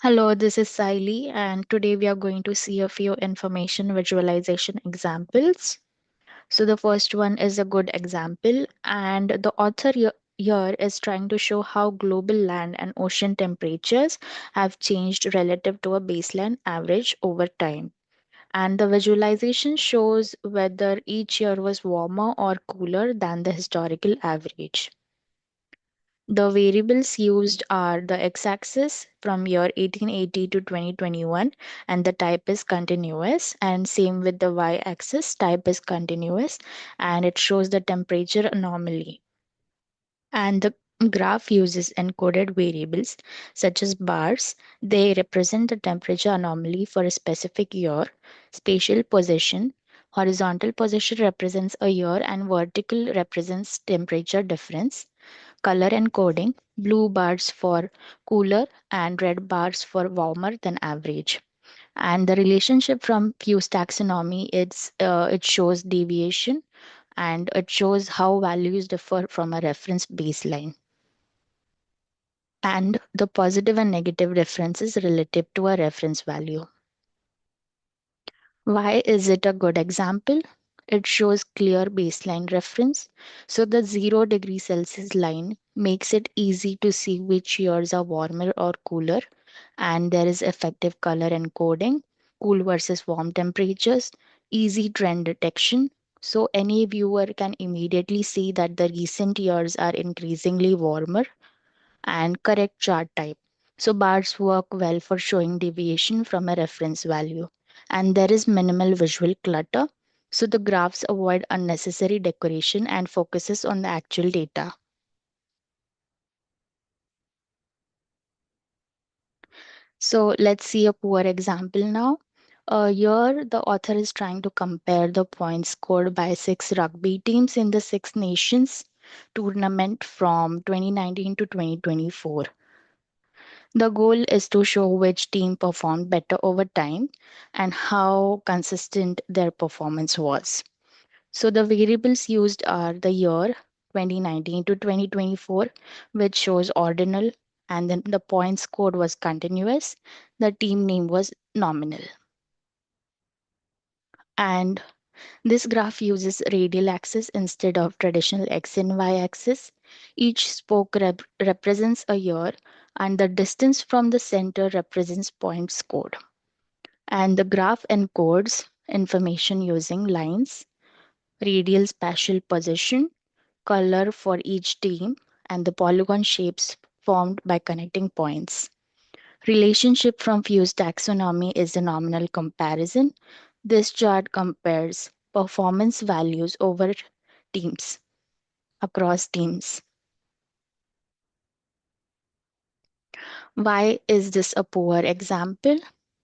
Hello, this is Sayali, and today we are going to see a few information visualization examples. So, the first one is a good example, and the author here is trying to show how global land and ocean temperatures have changed relative to a baseline average over time. And the visualization shows whether each year was warmer or cooler than the historical average. The variables used are the x-axis from year 1880 to 2021 and the type is continuous, and same with the y-axis, type is continuous, and it shows the temperature anomaly. And the graph uses encoded variables such as bars. They represent the temperature anomaly for a specific year. Spatial position, horizontal position represents a year and vertical represents temperature difference. Color encoding, blue bars for cooler and red bars for warmer than average. And the relationship from Fuse taxonomy, it shows deviation and it shows how values differ from a reference baseline. And the positive and negative differences relative to a reference value. Why is it a good example? It shows clear baseline reference. So the 0 degree Celsius line makes it easy to see which years are warmer or cooler, and there is effective color encoding, cool versus warm temperatures, easy trend detection. So any viewer can immediately see that the recent years are increasingly warmer, and correct chart type. So bars work well for showing deviation from a reference value. And there is minimal visual clutter. So the graphs avoid unnecessary decoration and focuses on the actual data. So let's see a poor example now. Here, the author is trying to compare the points scored by six rugby teams in the Six Nations tournament from 2019 to 2024. The goal is to show which team performed better over time and how consistent their performance was. So the variables used are the year 2019 to 2024, which shows ordinal, and then the point scored was continuous. The team name was nominal. And this graph uses radial axis instead of traditional x and y axis. Each spoke represents a year, and the distance from the center represents points scored. And the graph encodes information using lines, radial spatial position, color for each team, and the polygon shapes formed by connecting points. Relationship from Fuse taxonomy is a nominal comparison. This chart compares performance values over teams, across teams. Why is this a poor example?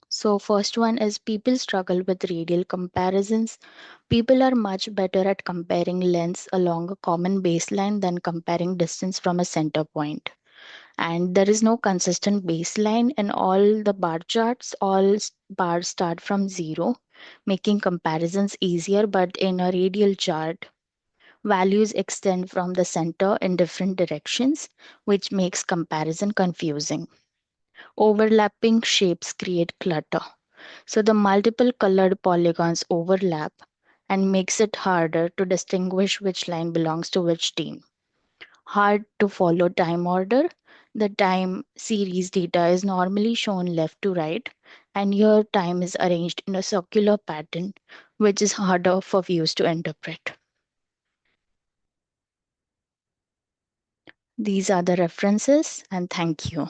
So, first one is people struggle with radial comparisons. People are much better at comparing lengths along a common baseline than comparing distance from a center point. And there is no consistent baseline in all the bar charts. Bars start from zero, making comparisons easier, but in a radial chart, values extend from the center in different directions, which makes comparison confusing. Overlapping shapes create clutter. So the multiple colored polygons overlap and makes it harder to distinguish which line belongs to which team. Hard to follow time order. The time series data is normally shown left to right, and your time is arranged in a circular pattern, which is harder for views to interpret. These are the references, and thank you.